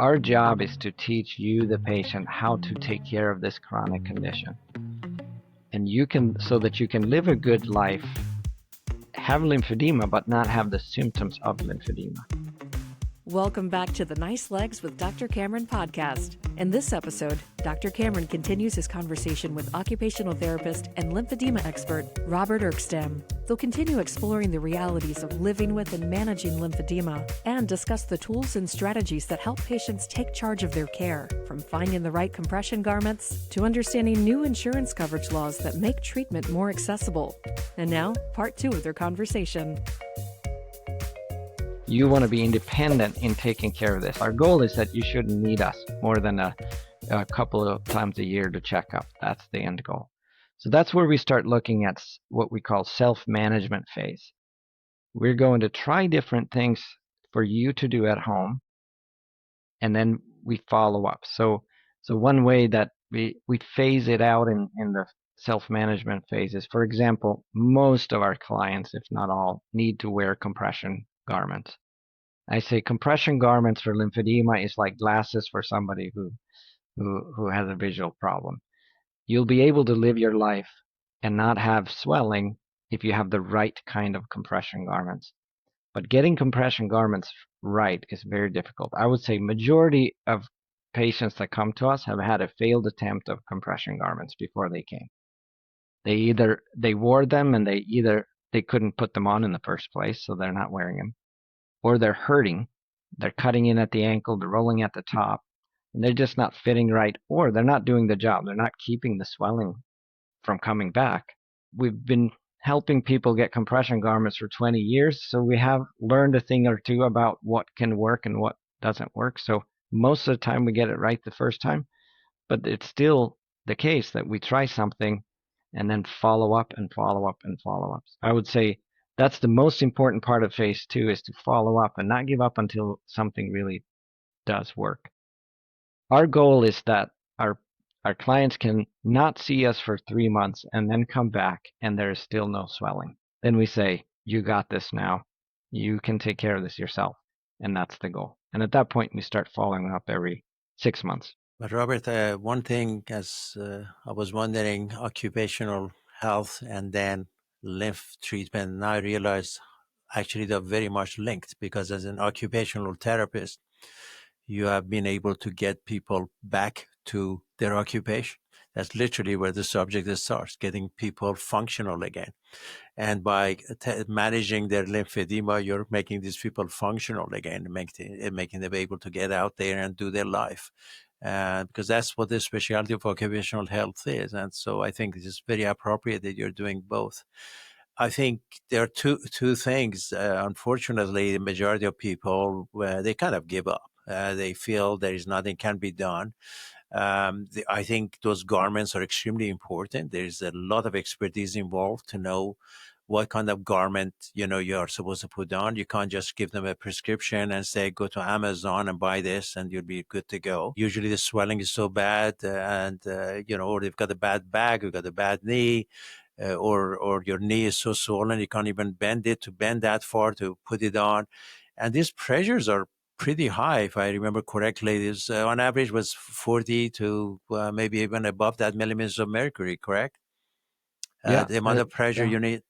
Our job is to teach you, the patient, how to take care of this chronic condition. And so that you can live a good life, have lymphedema, but not have the symptoms of lymphedema. Welcome back to the Nice Legs with Dr. Kamran podcast. In this episode, Dr. Kamran continues his conversation with occupational therapist and lymphedema expert Robert Erkstam. They'll continue exploring the realities of living with and managing lymphedema and discuss the tools and strategies that help patients take charge of their care, from finding the right compression garments to understanding new insurance coverage laws that make treatment more accessible. And now, part 2 of their conversation. You want to be independent in taking care of this. Our goal is that you shouldn't need us more than a couple of times a year to check up. That's the end goal. So that's where we start looking at what we call self-management phase. We're going to try different things for you to do at home, and then we follow up. So one way that we phase it out in the self-management phase is, for example, most of our clients, if not all, need to wear compression garments. I say compression garments for lymphedema is like glasses for somebody who has a visual problem. You'll be able to live your life and not have swelling if you have the right kind of compression garments. But getting compression garments right is very difficult. I would say majority of patients that come to us have had a failed attempt of compression garments before they came. They wore them and they couldn't put them on in the first place, so they're not wearing them. Or they're hurting, they're cutting in at the ankle, they're rolling at the top, and they're just not fitting right, or they're not doing the job. They're not keeping the swelling from coming back. We've been helping people get compression garments for 20 years, so we have learned a thing or two about what can work and what doesn't work. So most of the time we get it right the first time, but it's still the case that we try something and then follow up and follow up and follow up. I would say that's the most important part of phase 2, is to follow up and not give up until something really does work. Our goal is that our clients can not see us for 3 months and then come back and there is still no swelling. Then we say, you got this now. You can take care of this yourself. And that's the goal. And at that point, we start following up every 6 months. But Robert, one thing, as I was wondering, occupational health and then lymph treatment, now I realize actually they're very much linked, because as an occupational therapist, you have been able to get people back to their occupation. That's literally where the subject starts, getting people functional again. And by managing their lymphedema, you're making these people functional again, making them able to get out there and do their life. Because that's what the specialty of occupational health is. And so I think it's very appropriate that you're doing both. I think there are two things. Unfortunately, the majority of people, they kind of give up. They feel there is nothing can be done. I think those garments are extremely important. There's a lot of expertise involved to know what kind of garment, you are supposed to put on. You can't just give them a prescription and say, go to Amazon and buy this and you'll be good to go. Usually the swelling is so bad or they've got a bad back, you've got a bad knee, or your knee is so swollen, you can't even bend that far to put it on. And these pressures are pretty high, if I remember correctly. This on average was 40 to maybe even above that millimeters of mercury, correct? Yeah, the amount of pressure you need.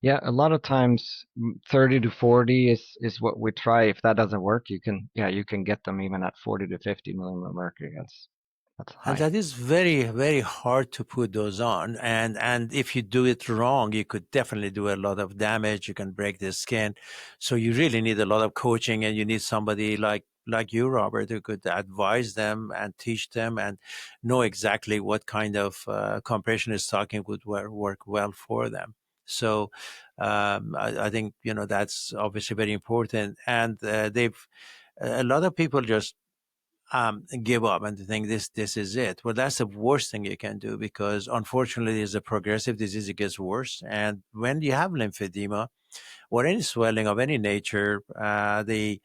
Yeah, a lot of times 30 to 40 is what we try. If that doesn't work, you can get them even at 40 to 50 millimeters of mercury. That's high. And that is very, very hard to put those on. And if you do it wrong, you could definitely do a lot of damage. You can break the skin. So you really need a lot of coaching, and you need somebody like you, Robert, who could advise them and teach them and know exactly what kind of compression stocking would work well for them. So I think, that's obviously very important. And a lot of people just give up and think this is it. Well, that's the worst thing you can do, because unfortunately it's a progressive disease. It gets worse. And when you have lymphedema or any swelling of any nature, the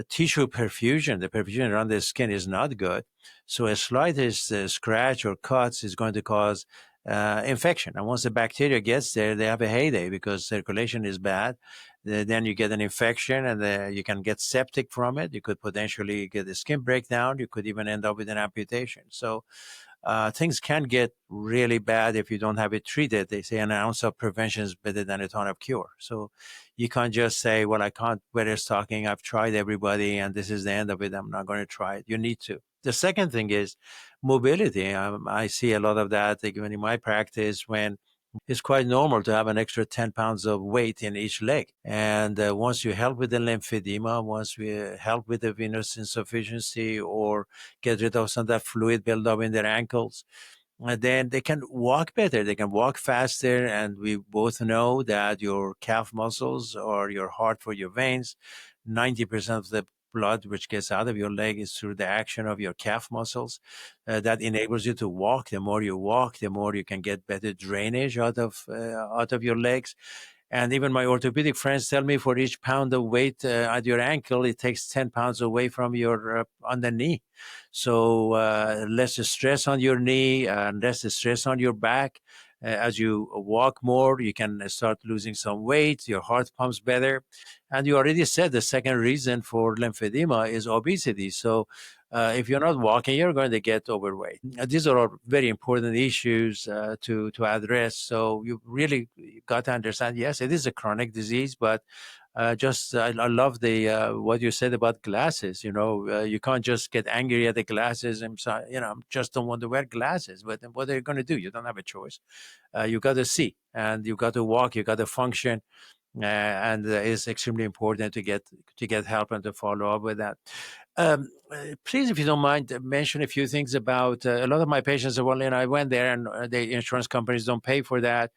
tissue perfusion, the perfusion around the skin is not good. So a slightest scratch or cuts is going to cause infection. And once the bacteria gets there, they have a heyday because circulation is bad. then you get an infection, and you can get septic from it. You could potentially get a skin breakdown. You could even end up with an amputation. So things can get really bad if you don't have it treated. They say an ounce of prevention is better than a ton of cure. So you can't just say, well, I can't wear a stocking. I've tried everybody and this is the end of it. I'm not going to try it. You need to. The second thing is mobility. I see a lot of that even in my practice, when it's quite normal to have an extra 10 pounds of weight in each leg. And once you help with the lymphedema, once we help with the venous insufficiency, or get rid of some of that fluid buildup in their ankles, then they can walk better. They can walk faster. And we both know that your calf muscles are your heart for your veins. 90% of the blood which gets out of your leg is through the action of your calf muscles. That enables you to walk. The more you walk, the more you can get better drainage out of your legs. And even my orthopedic friends tell me, for each pound of weight at your ankle, it takes 10 pounds away from your on the knee. So less stress on your knee, less stress on your back. As you walk more, you can start losing some weight. Your heart pumps better. And you already said the second reason for lymphedema is obesity. So if you're not walking, you're going to get overweight. These are all very important issues to address. So you really got to understand, yes, it is a chronic disease, but I love the what you said about glasses. You can't just get angry at the glasses and say, just don't want to wear glasses. But then what are you going to do? You don't have a choice. You got to see, and you got to walk, you got to function. And it's extremely important to get help and to follow up with that. Please, if you don't mind, mention a few things about a lot of my patients. Well, I went there, and the insurance companies don't pay for that.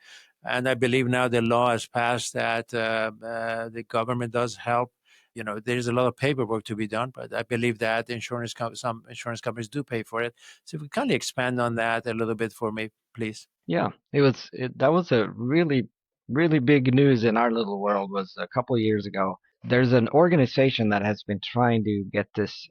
And I believe now the law has passed that the government does help. There's a lot of paperwork to be done, but I believe that some insurance companies do pay for it. So if we kindly expand on that a little bit for me, please. Yeah, that was a really, really big news in our little world. Was a couple of years ago. There's an organization that has been trying to get this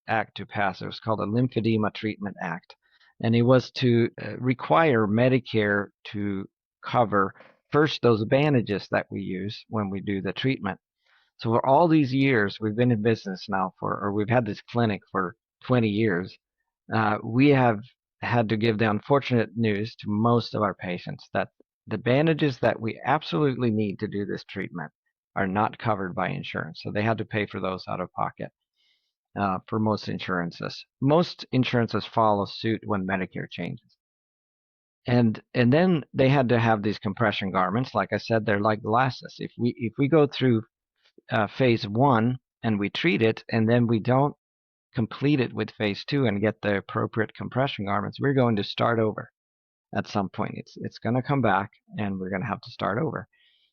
act to pass. It was called the Lymphedema Treatment Act, and it was to require Medicare to cover first those bandages that we use when we do the treatment. So for all these years, we've been in business now or we've had this clinic for 20 years. We have had to give the unfortunate news to most of our patients that the bandages that we absolutely need to do this treatment are not covered by insurance. So they had to pay for those out of pocket for most insurances. Most insurances follow suit when Medicare changes. And then they had to have these compression garments. Like I said, they're like glasses. If we go through phase 1 and we treat it, and then we don't complete it with phase 2 and get the appropriate compression garments, we're going to start over at some point. It's going to come back, and we're going to have to start over.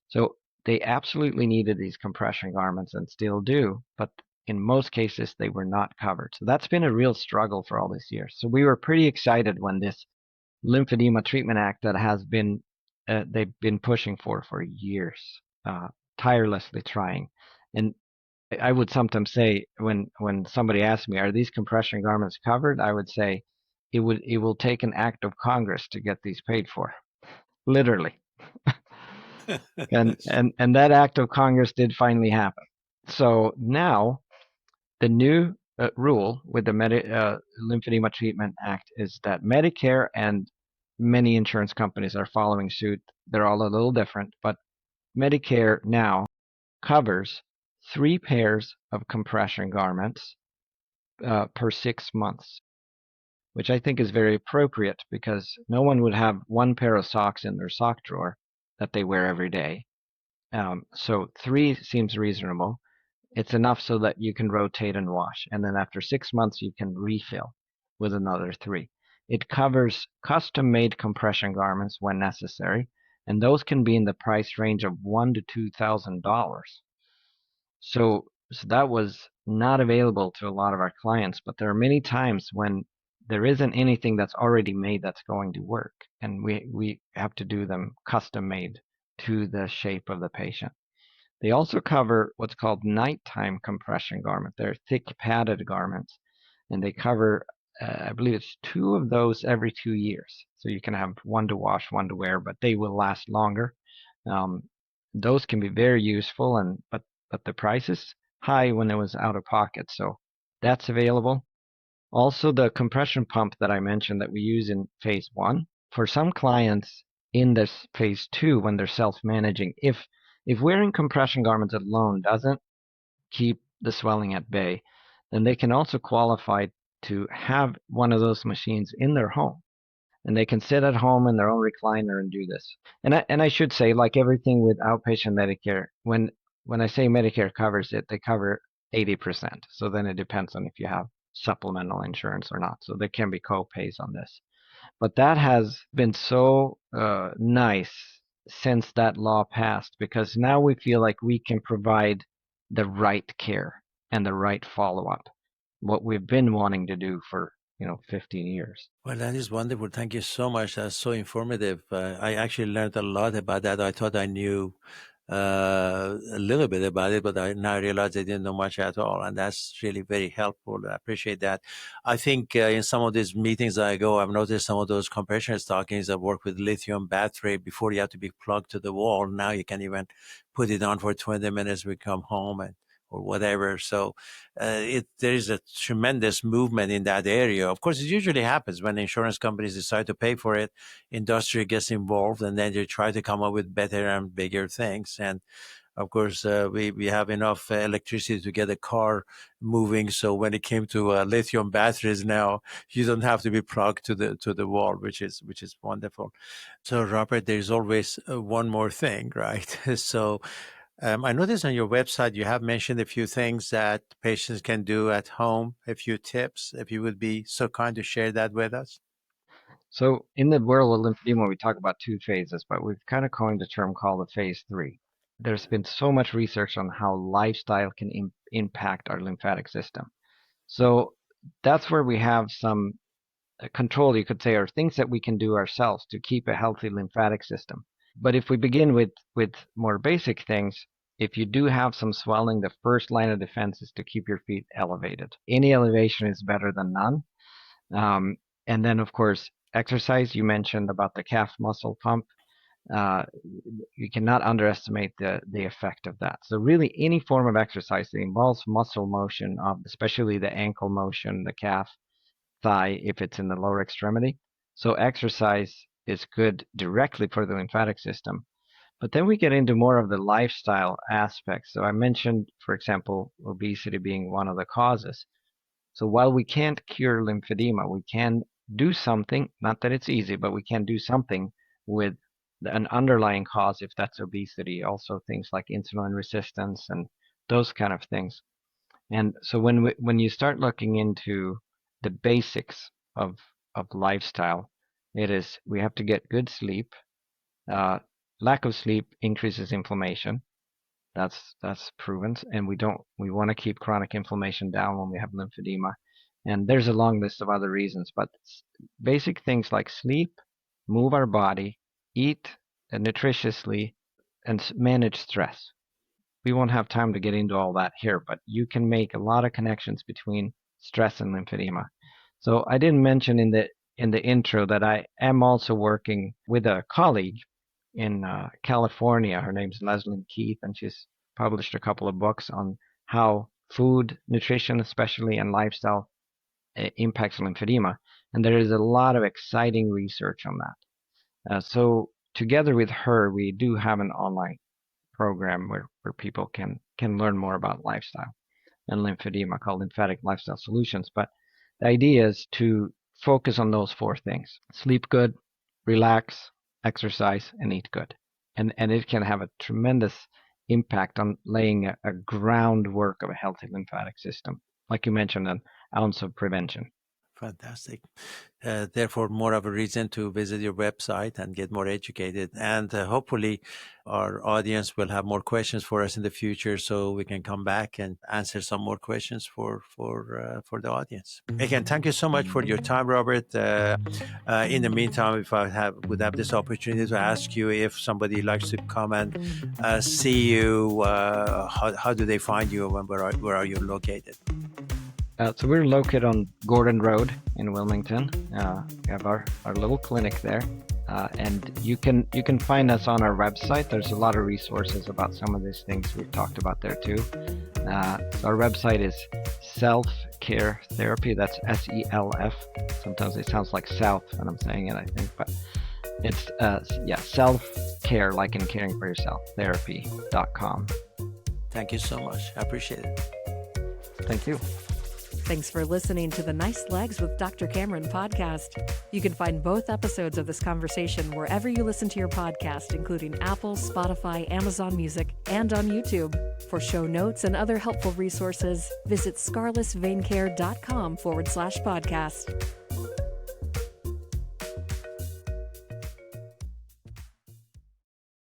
So they absolutely needed these compression garments and still do, but in most cases they were not covered. So that's been a real struggle for all these years. So we were pretty excited when this Lymphedema Treatment Act that has been they've been pushing for years, tirelessly trying. And I would sometimes say, when somebody asks me, "Are these compression garments covered?" I would say, it will take an act of Congress to get these paid for, literally. And that act of Congress did finally happen. So now the new rule with the Lymphedema Treatment Act is that Medicare and many insurance companies are following suit. They're all a little different, but Medicare now covers 3 pairs of compression garments per 6 months, which I think is very appropriate, because no one would have 1 pair of socks in their sock drawer that they wear every day. So 3 seems reasonable. It's enough so that you can rotate and wash, and then after 6 months you can refill with another 3. It covers custom-made compression garments when necessary, and those can be in the price range of $1,000 to $2,000. So that was not available to a lot of our clients, but there are many times when there isn't anything that's already made that's going to work, and we have to do them custom made to the shape of the patient. They also cover what's called nighttime compression garment. They're thick padded garments, and they cover, I believe it's 2 of those every 2 years. So you can have 1 to wash, 1 to wear, but they will last longer. those can be very useful, but the price is high when it was out of pocket. So that's available. Also, the compression pump that I mentioned that we use in phase 1, for some clients in this phase 2, when they're self-managing, if wearing compression garments alone doesn't keep the swelling at bay, then they can also qualify to have one of those machines in their home. And they can sit at home in their own recliner and do this. And I should say, like everything with outpatient Medicare, when I say Medicare covers it, they cover 80%. So then it depends on if you have supplemental insurance or not. So there can be co-pays on this. But that has been so nice since that law passed, because now we feel like we can provide the right care and the right follow-up, what we've been wanting to do for 15 years. Well, that is wonderful. Thank you so much. That's so informative. I actually learned a lot about that. I thought I knew a little bit about it, but I now realize I didn't know much at all. And that's really very helpful. I appreciate that. I think in some of these meetings I go, I've noticed some of those compression stockings that work with lithium battery. Before you have to be plugged to the wall. Now you can even put it on for 20 minutes, we come home or whatever. So there is a tremendous movement in that area. Of course, it usually happens when insurance companies decide to pay for it, industry gets involved, and then they try to come up with better and bigger things. And of course, we have enough electricity to get a car moving. So when it came to lithium batteries now, you don't have to be plugged to the wall, which is wonderful. So Robert, there's always one more thing, right? So I noticed on your website you have mentioned a few things that patients can do at home, a few tips. If you would be so kind to share that with us. So in the world of lymphedema, we talk about 2 phases, but we've kind of coined a term called the phase 3. There's been so much research on how lifestyle can impact our lymphatic system. So that's where we have some control, you could say, or things that we can do ourselves to keep a healthy lymphatic system. But if we begin with more basic things, if you do have some swelling, the first line of defense is to keep your feet elevated. Any elevation is better than none. And then, of course, exercise. You mentioned about the calf muscle pump. You cannot underestimate the effect of that. So really, any form of exercise that involves muscle motion, especially the ankle motion, the calf, thigh, if it's in the lower extremity. So exercise is good directly for the lymphatic system. But then we get into more of the lifestyle aspects. So I mentioned, for example, obesity being one of the causes. So while we can't cure lymphedema, we can do something, not that it's easy, but we can do something with an underlying cause if that's obesity. Also things like insulin resistance and those kind of things. And so when you start looking into the basics of lifestyle, it is we have to get good sleep. Lack of sleep increases inflammation. That's proven, and we want to keep chronic inflammation down when we have lymphedema. And there's a long list of other reasons, but basic things like sleep, move our body, eat nutritiously, and manage stress. We won't have time to get into all that here, but you can make a lot of connections between stress and lymphedema. So I didn't mention in the intro that I am also working with a colleague in California. Her name's Leslie Keith, and she's published a couple of books on how food, nutrition especially, and lifestyle impacts lymphedema. And there is a lot of exciting research on that. So together with her, we do have an online program where people can learn more about lifestyle and lymphedema called Lymphatic Lifestyle Solutions. But the idea is to focus on those 4 things: sleep good, relax, exercise, and eat good. And it can have a tremendous impact on laying a groundwork of a healthy lymphatic system. Like you mentioned, an ounce of prevention. Fantastic. Therefore, more of a reason to visit your website and get more educated. And hopefully our audience will have more questions for us in the future, so we can come back and answer some more questions for the audience. Again, thank you so much for your time, Robert. In the meantime, if I would have this opportunity to ask you, if somebody likes to come and see you, how do they find you, and where are you located? So we're located on Gordon Road in Wilmington. We have our little clinic there. And you can find us on our website. There's a lot of resources about some of these things we've talked about there too. So our website is Self Care Therapy. That's SELF. Sometimes it sounds like South when I'm saying it, I think, but it's self care, like in caring for yourself, therapy.com. Thank you so much. I appreciate it. Thank you. Thanks for listening to the Nice Legs with Dr. Kamran podcast. You can find both episodes of this conversation wherever you listen to your podcast, including Apple, Spotify, Amazon Music, and on YouTube. For show notes and other helpful resources, visit scarlessveincare.com/podcast.